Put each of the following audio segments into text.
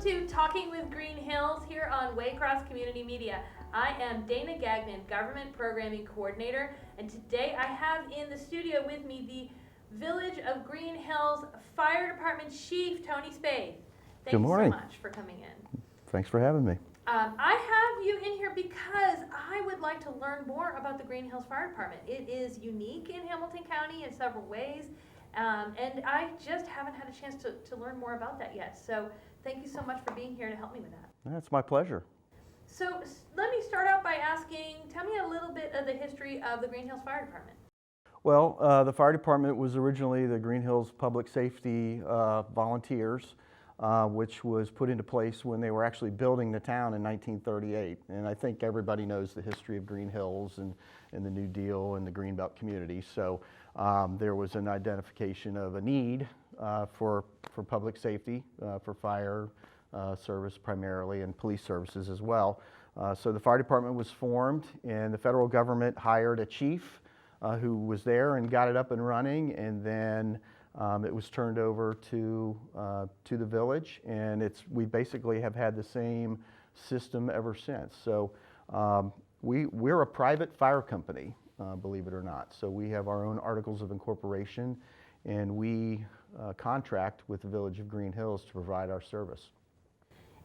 to Talking with Greenhills here on Waycross Community Media. I am Dana Gagnon, Government Programming Coordinator, and today I have in the studio with me the Village of Greenhills Fire Department Chief, Tony Spaeth. Thank you so much for coming in. Thanks for having me. I have you in here because I would like to learn more about the Greenhills Fire Department. It is unique in Hamilton County in several ways, and I just haven't had a chance to learn more about that yet. So thank you so much for being here to help me with that. That's my pleasure. So let me start out by asking, tell me a little bit of the history of the Greenhills Fire Department. Well, the fire department was originally the Greenhills Public Safety Volunteers, which was put into place when they were actually building the town in 1938. And I think everybody knows the history of Greenhills and the New Deal and the Greenbelt community. So there was an identification of a need for public safety, for fire service primarily, and police services as well. So the fire department was formed, and the federal government hired a chief who was there and got it up and running, and then it was turned over to the village, and we basically have had the same system ever since. So we're a private fire company, believe it or not. So we have our own articles of incorporation, and we contract with the Village of Greenhills to provide our service.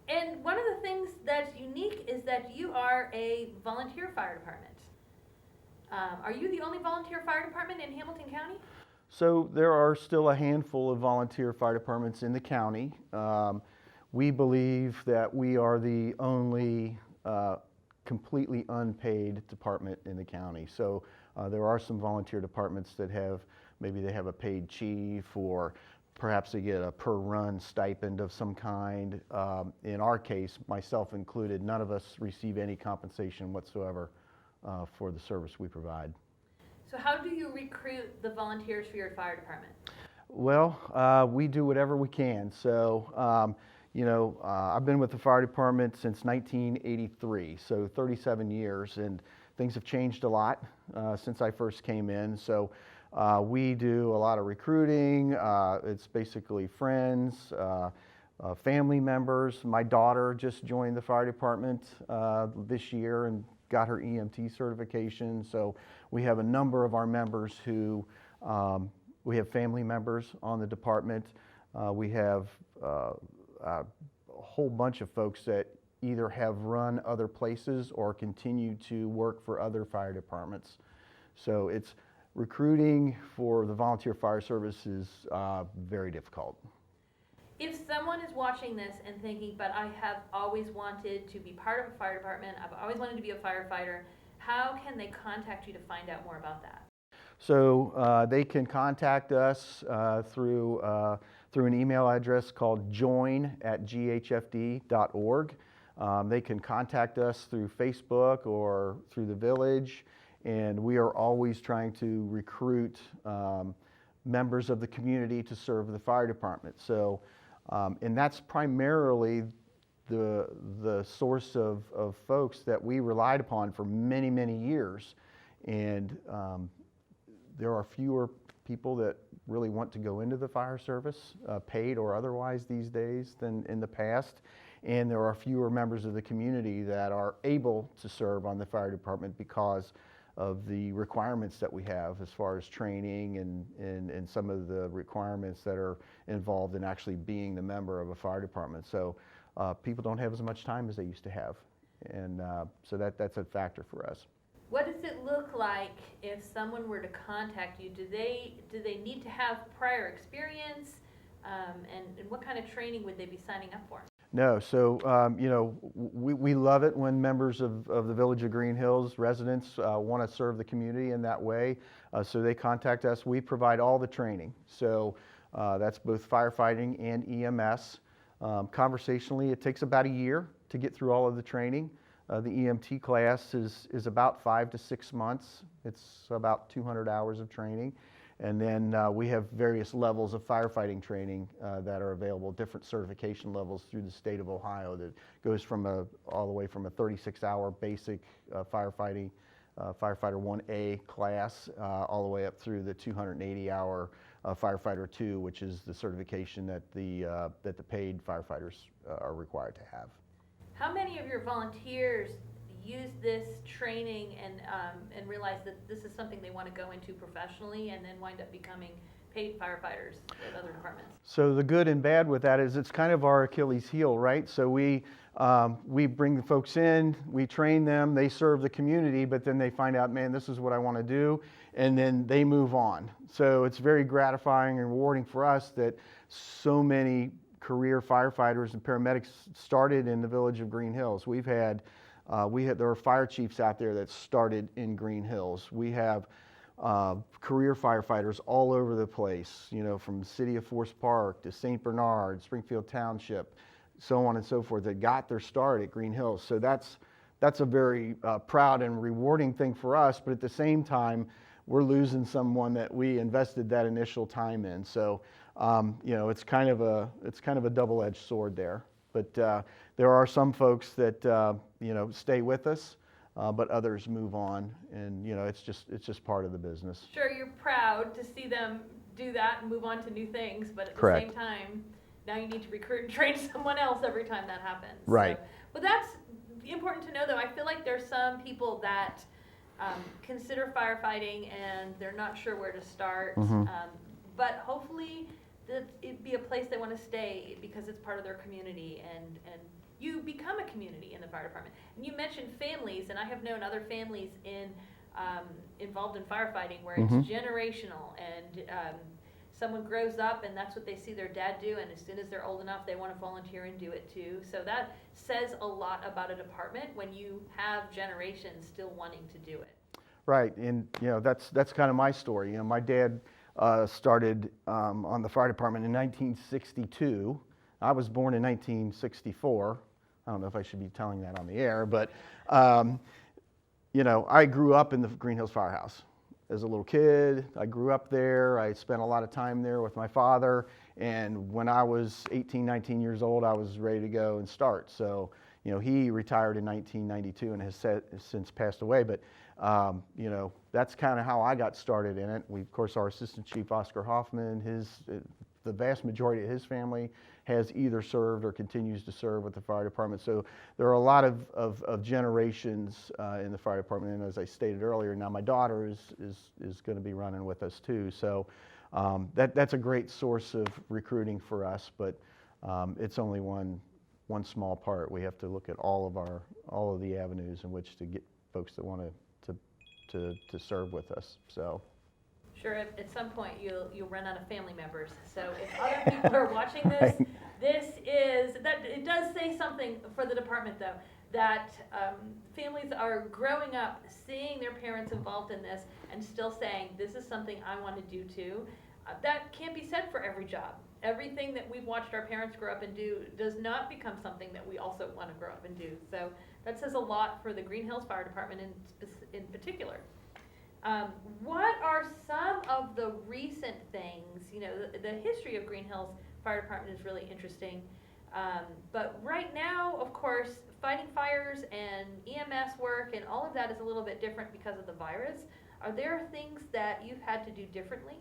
And one of the things that's unique is that you are a volunteer fire department. Are you the only volunteer fire department in Hamilton County? So there are still a handful of volunteer fire departments in the county. We believe that we are the only completely unpaid department in the county. So there are some volunteer departments that maybe they have a paid chief, or perhaps they get a per run stipend of some kind. In our case, myself included, none of us receive any compensation whatsoever for the service we provide. So how do you recruit the volunteers for your fire department? Well, we do whatever we can. So, I've been with the fire department since 1983, so 37 years, and things have changed a lot since I first came in. So we do a lot of recruiting. It's basically friends, family members. My daughter just joined the fire department this year and got her EMT certification. So we have a number of our members who, we have family members on the department. We have a whole bunch of folks that either have run other places or continue to work for other fire departments. So it's recruiting for the volunteer fire service is very difficult. If someone is watching this and thinking, but I have always wanted to be part of a fire department, I've always wanted to be a firefighter, how can they contact you to find out more about that? So they can contact us through an email address called join@ghfd.org. They can contact us through Facebook or through the village, and we are always trying to recruit members of the community to serve the fire department. So, and that's primarily the source of folks that we relied upon for many, many years. And there are fewer people that really want to go into the fire service, paid or otherwise these days, than in the past. And there are fewer members of the community that are able to serve on the fire department because of the requirements that we have as far as training and some of the requirements that are involved in actually being the member of a fire department. So people don't have as much time as they used to have. And so that's a factor for us. What does it look like if someone were to contact you? Do they need to have prior experience? And what kind of training would they be signing up for? No, so we love it when members of the Village of Greenhills residents want to serve the community in that way. So they contact us. We provide all the training. So that's both firefighting and EMS. Conversationally, it takes about a year to get through all of the training. The EMT class is about 5 to 6 months. It's about 200 hours of training. And then we have various levels of firefighting training that are available, different certification levels through the state of Ohio that goes from all the way from a 36-hour basic firefighter 1A class all the way up through the 280-hour Firefighter 2, which is the certification that the paid firefighters are required to have. How many of your volunteers use this training and realize that this is something they want to go into professionally and then wind up becoming paid firefighters with other departments? So the good and bad with that is it's kind of our Achilles heel, right? So we bring the folks in, we train them, they serve the community, but then they find out, man, this is what I want to do, and then they move on. So it's very gratifying and rewarding for us that so many career firefighters and paramedics started in the village of Greenhills. There are fire chiefs out there that started in Greenhills. We have career firefighters all over the place, you know, from the city of Forest Park to St. Bernard, Springfield Township, so on and so forth, that got their start at Greenhills. So that's a very proud and rewarding thing for us, but at the same time, we're losing someone that we invested that initial time in. So, you know, it's kind of a double-edged sword there. But there are some folks that you know, stay with us, but others move on, and you know, it's just part of the business. Sure, you're proud to see them do that and move on to new things, but at the Correct. same time, now you need to recruit and train someone else every time that happens. Right. So, but that's important to know, though. I feel like there's some people that consider firefighting and they're not sure where to start, but hopefully it'd be a place they want to stay because it's part of their community, and you become a community in the fire department. And you mentioned families, and I have known other families involved in firefighting where it's generational, and someone grows up and that's what they see their dad do, and as soon as they're old enough they want to volunteer and do it too. So that says a lot about a department when you have generations still wanting to do it. Right, and you know, that's kind of my story. You know, my dad started on the fire department in 1962. I was born in 1964. I don't know if I should be telling that on the air, but you know, I grew up in the Greenhills Firehouse. As a little kid, I grew up there. I spent a lot of time there with my father, and when I was 18, 19 years old, I was ready to go and start. So, you know, he retired in 1992 and has since passed away, but you know, that's kind of how I got started in it. Of course, our Assistant Chief, Oscar Hoffman, the vast majority of his family has either served or continues to serve with the fire department. So there are a lot of generations in the fire department, and as I stated earlier, now my daughter is going to be running with us too. So that's a great source of recruiting for us, but it's only one small part. We have to look at all of the avenues in which to get folks that want to serve with us. So. Sure, at some point you'll run out of family members. So if other people are watching this, it does say something for the department, though, that families are growing up seeing their parents involved in this and still saying, this is something I want to do too. That can't be said for every job. Everything that we've watched our parents grow up and do does not become something that we also want to grow up and do. So that says a lot for the Greenhills Fire Department in particular. What are some of the recent things? You know, the history of Greenhills Fire Department is really interesting. But right now, of course, fighting fires and EMS work and all of that is a little bit different because of the virus. Are there things that you've had to do differently?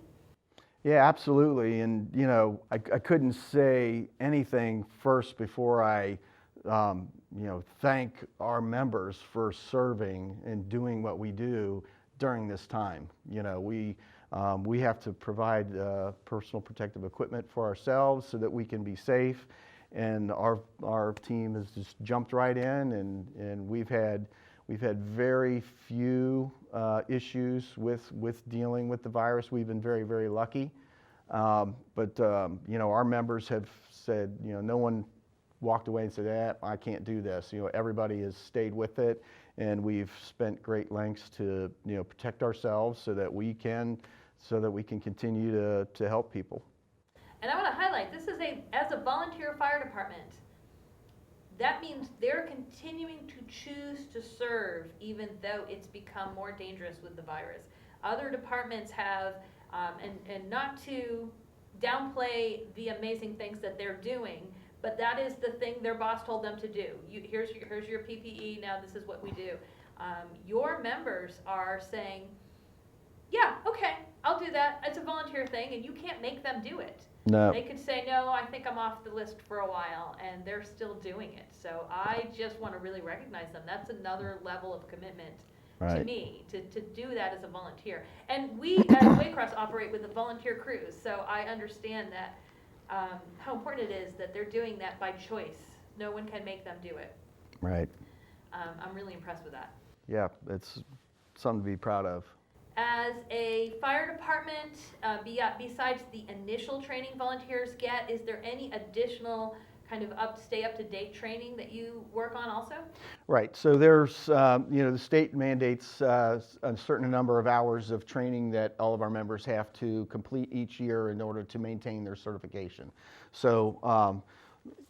Yeah, absolutely. And, you know, I couldn't say anything first before I, you know, thank our members for serving and doing what we do during this time. You know, we have to provide personal protective equipment for ourselves so that we can be safe, and our team has just jumped right in, and we've had very few issues with dealing with the virus. We've been very, very lucky, but you know, our members have said, you know, no one walked away and said, I can't do this. You know, everybody has stayed with it, and we've spent great lengths to, you know, protect ourselves so that we can continue to help people. And I want to highlight, this is as a volunteer fire department, that means they're continuing to choose to serve even though it's become more dangerous with the virus. Other departments have, and not to downplay the amazing things that they're doing, but that is the thing their boss told them to do. Here's your PPE, now this is what we do. Your members are saying, Yeah, okay, I'll do that. It's a volunteer thing, and you can't make them do it. No. They could say, no, I think I'm off the list for a while, and they're still doing it. So I just want to really recognize them. That's another level of commitment to Right. me, to do that as a volunteer. And we at Waycross operate with a volunteer crews, so I understand that, how important it is that they're doing that by choice. No one can make them do it. Right. I'm really impressed with that. Yeah, it's something to be proud of. As a fire department, besides the initial training volunteers get, is there any additional kind of stay up to date training that you work on also? Right. So there's, the state mandates a certain number of hours of training that all of our members have to complete each year in order to maintain their certification. So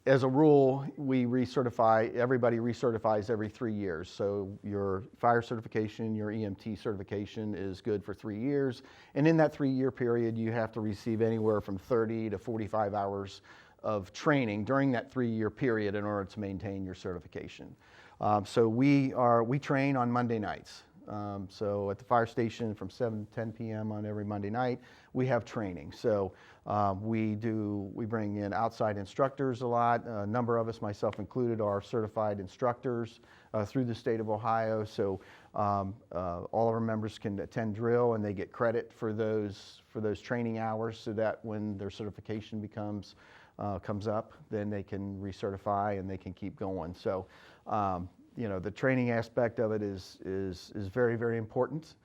as a rule, we recertify, everybody recertifies every 3 years. So your fire certification, your EMT certification is good for 3 years. And in that 3-year period, you have to receive anywhere from 30 to 45 hours of training during that 3-year period in order to maintain your certification. So we train on Monday nights. So at the fire station from 7 to 10 p.m. on every Monday night, we have training. So we bring in outside instructors a lot. A number of us, myself included, are certified instructors through the state of Ohio. So all of our members can attend drill, and they get credit for those training hours, so that when their certification comes up, then they can recertify and they can keep going. So the training aspect of it is very, very important.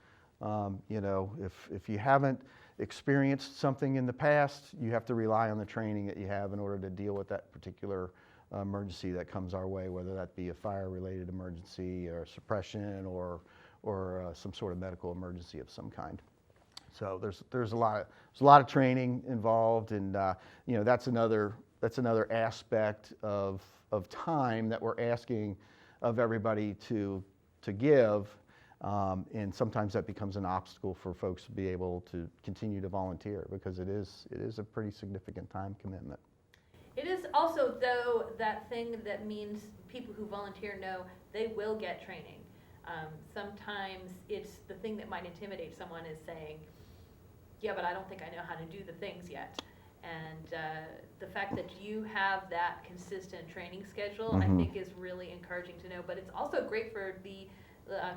If you haven't experienced something in the past, you have to rely on the training that you have in order to deal with that particular emergency that comes our way, whether that be a fire-related emergency or suppression or some sort of medical emergency of some kind. So there's a lot of training involved, and that's another aspect of time that we're asking of everybody to give, and sometimes that becomes an obstacle for folks to be able to continue to volunteer, because it is a pretty significant time commitment. It is also, though, that thing that means people who volunteer know they will get training. Sometimes it's the thing that might intimidate someone is saying, yeah, but I don't think I know how to do the things yet. And the fact that you have that consistent training schedule, I think, is really encouraging to know. But it's also great for the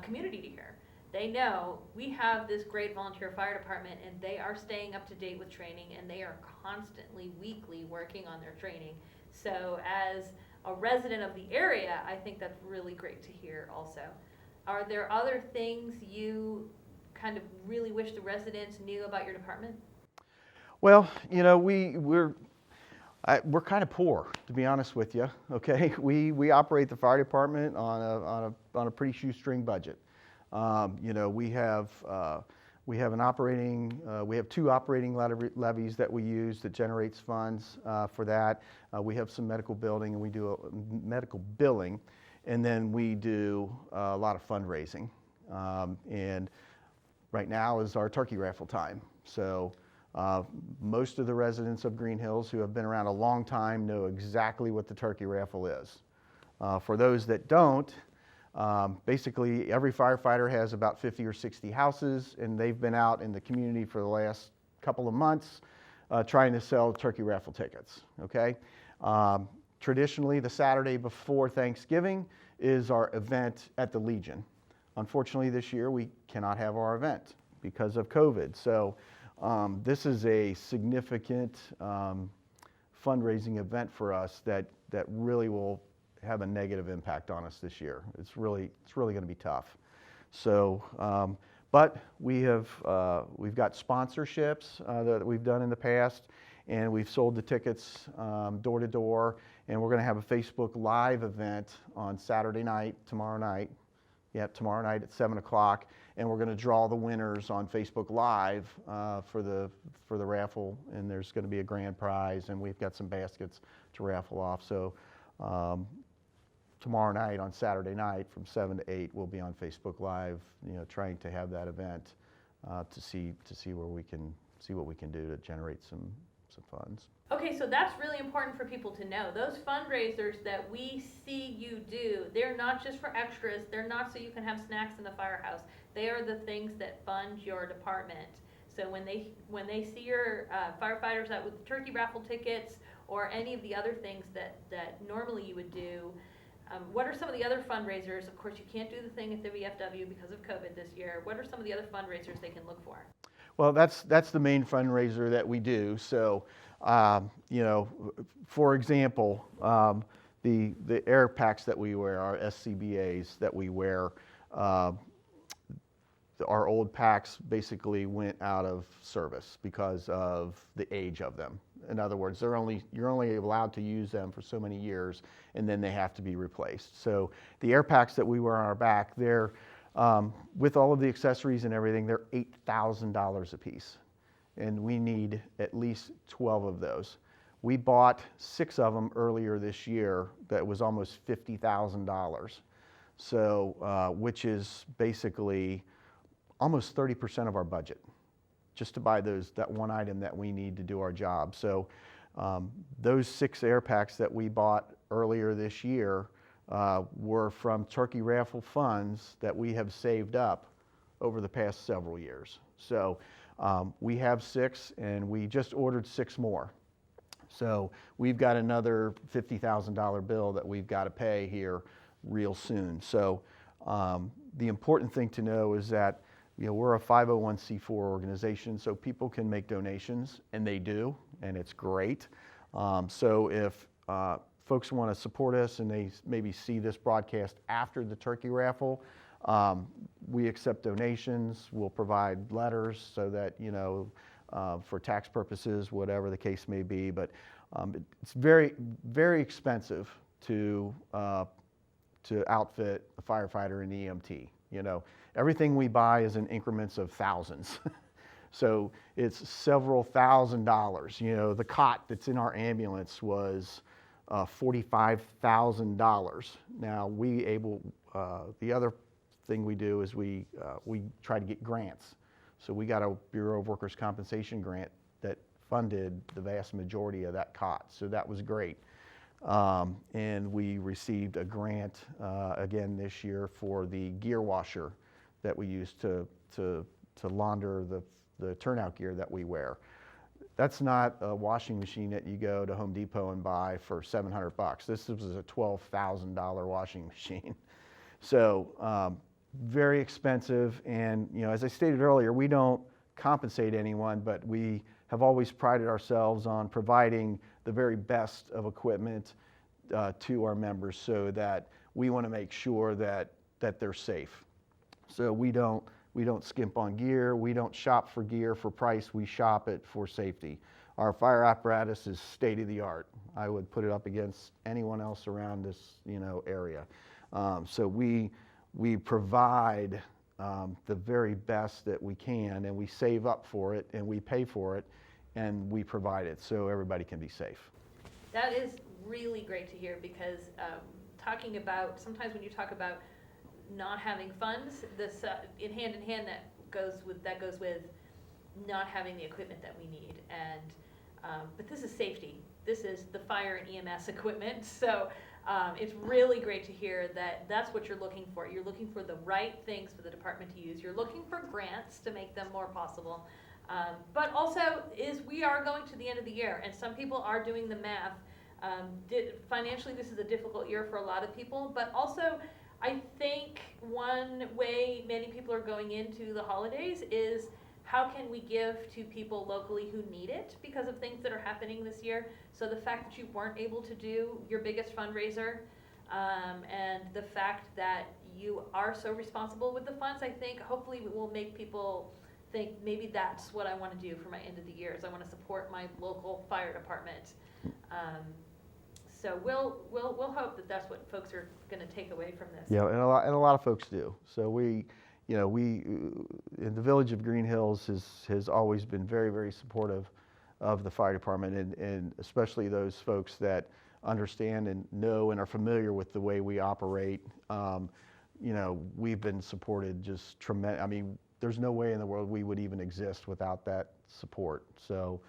community to hear. They know we have this great volunteer fire department, and they are staying up to date with training, and they are constantly, weekly working on their training. So as a resident of the area, I think that's really great to hear also. Are there other things you kind of really wish the residents knew about your department? Well, we're kind of poor, to be honest with you. Okay, we operate the fire department on a pretty shoestring budget. We have we have 2 operating levies that we use that generates funds for that. We have some medical building, and we do medical billing, and then we do a lot of fundraising. And right now is our turkey raffle time. So most of the residents of Greenhills who have been around a long time know exactly what the turkey raffle is. For those that don't, basically every firefighter has about 50 or 60 houses, and they've been out in the community for the last couple of months trying to sell turkey raffle tickets. Okay. Traditionally, the Saturday before Thanksgiving is our event at the Legion. Unfortunately, this year we cannot have our event because of COVID. So this is a significant fundraising event for us that really will have a negative impact on us this year. It's really going to be tough. So, but we've got sponsorships that we've done in the past, and we've sold the tickets door to door. And we're going to have a Facebook Live event on Saturday night, tomorrow night. Yeah, tomorrow night at 7 o'clock, and we're going to draw the winners on Facebook Live for the raffle, and there's going to be a grand prize, and we've got some baskets to raffle off. So tomorrow night, on Saturday night, from 7 to 8, we'll be on Facebook Live, trying to have that event to see what we can do to generate some types of funds. Okay, so that's really important for people to know. Those fundraisers that we see you do, they're not just for extras. They're not so you can have snacks in the firehouse. They are the things that fund your department. So when they see your firefighters out with the turkey raffle tickets or any of the other things that normally you would do, what are some of the other fundraisers? Of course, you can't do the thing at the VFW because of COVID this year. What are some of the other fundraisers they can look for? Well, that's the main fundraiser that we do. So, you know, for example, the air packs that we wear, our SCBAs that we wear, our old packs basically went out of service because of the age of them. In other words, you're only allowed to use them for so many years, and then they have to be replaced. So the air packs that we wear on our back, they're with all of the accessories and everything, they're $8,000 a piece, and we need at least 12 of those. We bought 6 of them earlier this year. That was almost $50,000. So, which is basically almost 30% of our budget, just to buy that one item that we need to do our job. So those 6 air packs that we bought earlier this year were from turkey raffle funds that we have saved up over the past several years. So we have 6, and we just ordered 6 more. So we've got another $50,000 bill that we've got to pay here real soon. So the important thing to know is that, you know, we're a 501c4 organization, so people can make donations, and they do, and it's great. So if folks want to support us and they maybe see this broadcast after the turkey raffle, we accept donations. We'll provide letters so that, you know, for tax purposes, whatever the case may be. But it's very, very expensive to outfit a firefighter and EMT. You know, everything we buy is in increments of thousands. So it's several $1,000s. You know, the cot that's in our ambulance was $45,000. Now the other thing we do is we try to get grants. So we got a Bureau of Workers' Compensation grant that funded the vast majority of that cot. So that was great. And we received a grant again this year for the gear washer that we use to launder the turnout gear that we wear. That's not a washing machine that you go to Home Depot and buy for $700. This was a $12,000 washing machine. So very expensive, and you know, as I stated earlier, we don't compensate anyone, but we have always prided ourselves on providing the very best of equipment to our members, so that we want to make sure that they're safe. So we don't skimp on gear. We don't shop for gear for price. We shop it for safety. Our fire apparatus is state of the art. I would put it up against anyone else around this, you know, area. So we provide the very best that we can, and we save up for it, and we pay for it, and we provide it so everybody can be safe. That is really great to hear, because talking about, sometimes when you talk about not having funds, this in hand that goes with not having the equipment that we need. And but this is safety. This is the fire and EMS equipment. So it's really great to hear that that's what you're looking for. You're looking for the right things for the department to use. You're looking for grants to make them more possible. But also we are going to the end of the year, and some people are doing the math. Financially, this is a difficult year for a lot of people, but also I think one way many people are going into the holidays is, how can we give to people locally who need it because of things that are happening this year? So the fact that you weren't able to do your biggest fundraiser, and the fact that you are so responsible with the funds, I think hopefully will make people think, maybe that's what I want to do for my end of the year, is I want to support my local fire department. So we'll hope that that's what folks are going to take away from this. Yeah, and a lot of folks do. So we in the village of Greenhills has always been very, very supportive of the fire department, and especially those folks that understand and know and are familiar with the way we operate. We've been supported just tremendous. I mean, there's no way in the world we would even exist without that support. So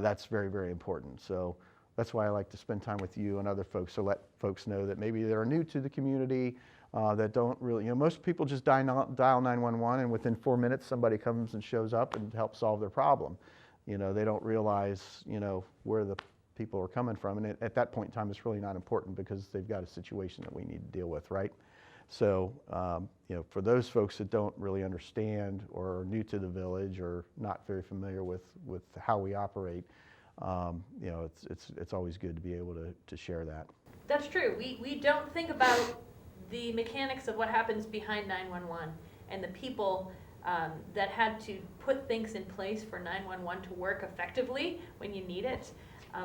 that's very, very important. So that's why I like to spend time with you and other folks, to let folks know that maybe they're new to the community, that don't really, most people just dial 911 and within 4 minutes somebody comes and shows up and helps solve their problem. They don't realize, where the people are coming from, and at that point in time it's really not important because they've got a situation that we need to deal with, right? So, for those folks that don't really understand or are new to the village or not very familiar with how we operate, it's always good to be able to share that. That's true. We don't think about the mechanics of what happens behind 911 and the people that had to put things in place for 911 to work effectively when you need it,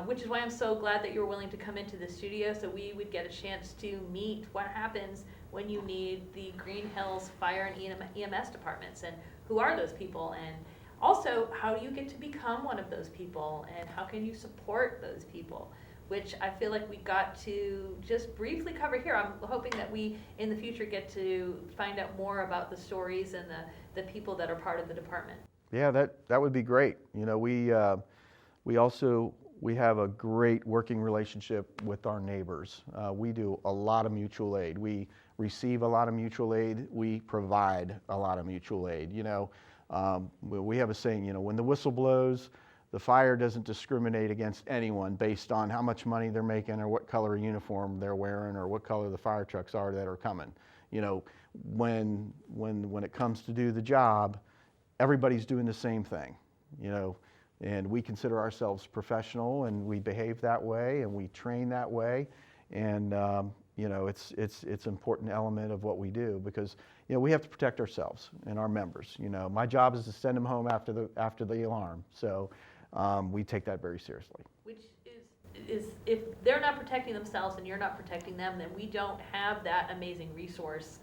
which is why I'm so glad that you were willing to come into the studio so we would get a chance to meet what happens when you need the Greenhills Fire and EMS departments, and who are those people, and also how do you get to become one of those people, and how can you support those people, which I feel like we got to just briefly cover here. I'm hoping that we in the future get to find out more about the stories and the people that are part of the department. Yeah, that would be great. We have a great working relationship with our neighbors. We do a lot of mutual aid. We receive a lot of mutual aid. We provide a lot of mutual aid. We have a saying, when the whistle blows, the fire doesn't discriminate against anyone based on how much money they're making or what color uniform they're wearing or what color the fire trucks are that are coming. When it comes to do the job, everybody's doing the same thing, and we consider ourselves professional, and we behave that way, and we train that way, and it's an important element of what we do because we have to protect ourselves and our members. My job is to send them home after the alarm, so we take that very seriously. Which is if they're not protecting themselves and you're not protecting them, then we don't have that amazing resource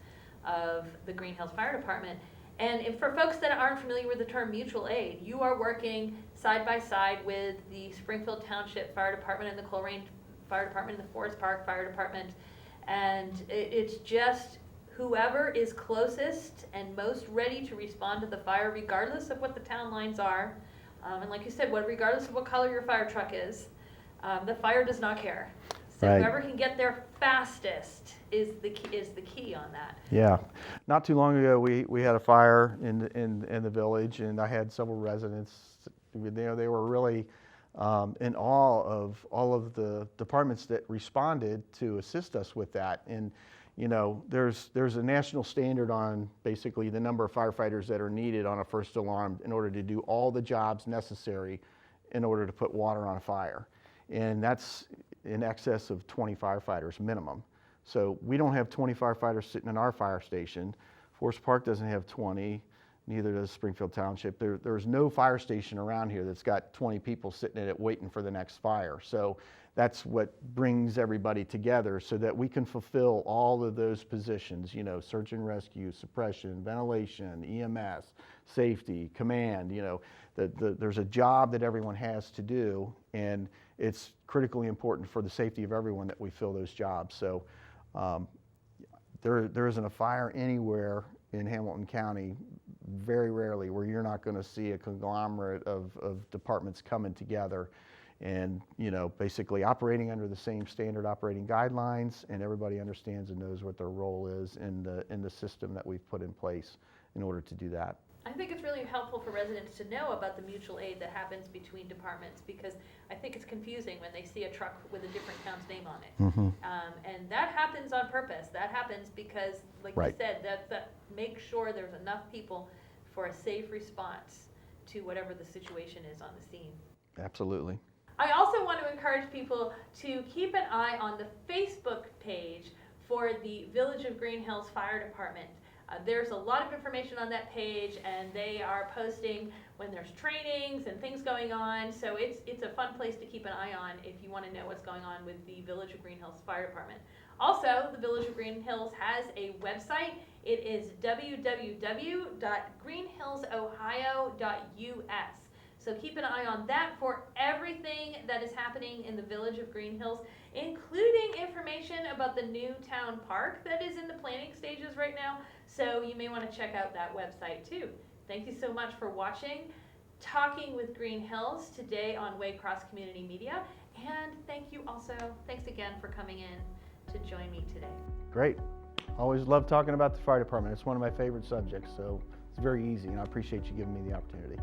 of the Greenhills Fire Department. And for folks that aren't familiar with the term mutual aid, you are working side by side with the Springfield Township Fire Department and the Coleraine Fire Department and the Forest Park Fire Department, and it's just whoever is closest and most ready to respond to the fire, regardless of what the town lines are, and like you said, regardless of what color your fire truck is, the fire does not care. So right. Whoever can get there fastest is the key on that. Yeah, not too long ago we had a fire in the village, and I had several residents. They were really in awe of all of the departments that responded to assist us with that. And there's a national standard on basically the number of firefighters that are needed on a first alarm in order to do all the jobs necessary in order to put water on a fire, and that's in excess of 20 firefighters minimum. So we don't have 20 firefighters sitting in our fire station. Forest Park doesn't have 20, neither does Springfield Township. There's no fire station around here that's got 20 people sitting in it waiting for the next fire. So that's what brings everybody together so that we can fulfill all of those positions, search and rescue, suppression, ventilation, EMS, safety, command, there's a job that everyone has to do, and it's critically important for the safety of everyone that we fill those jobs. So there isn't a fire anywhere in Hamilton County, very rarely, where you're not going to see a conglomerate of departments coming together and basically operating under the same standard operating guidelines, and everybody understands and knows what their role is in the system that we've put in place in order to do that. I think it's really helpful for residents to know about the mutual aid that happens between departments, because I think it's confusing when they see a truck with a different town's name on it. Mm-hmm. And that happens on purpose. That happens because, like right. you said, that make sure there's enough people for a safe response to whatever the situation is on the scene. Absolutely. I also want to encourage people to keep an eye on the Facebook page for the Village of Greenhills Fire Department. There's a lot of information on that page, and they are posting when there's trainings and things going on. So it's a fun place to keep an eye on if you want to know what's going on with the Village of Greenhills Fire Department. Also, the Village of Greenhills has a website. It is www.greenhillsohio.us. So keep an eye on that for everything that is happening in the Village of Greenhills, including information about the new town park that is in the planning stages right now. So you may want to check out that website too. Thank you so much for watching. talking with Greenhills today on Waycross Community Media. And thanks again for coming in to join me today. Great. Always love talking about the fire department. It's one of my favorite subjects, so it's very easy, and I appreciate you giving me the opportunity.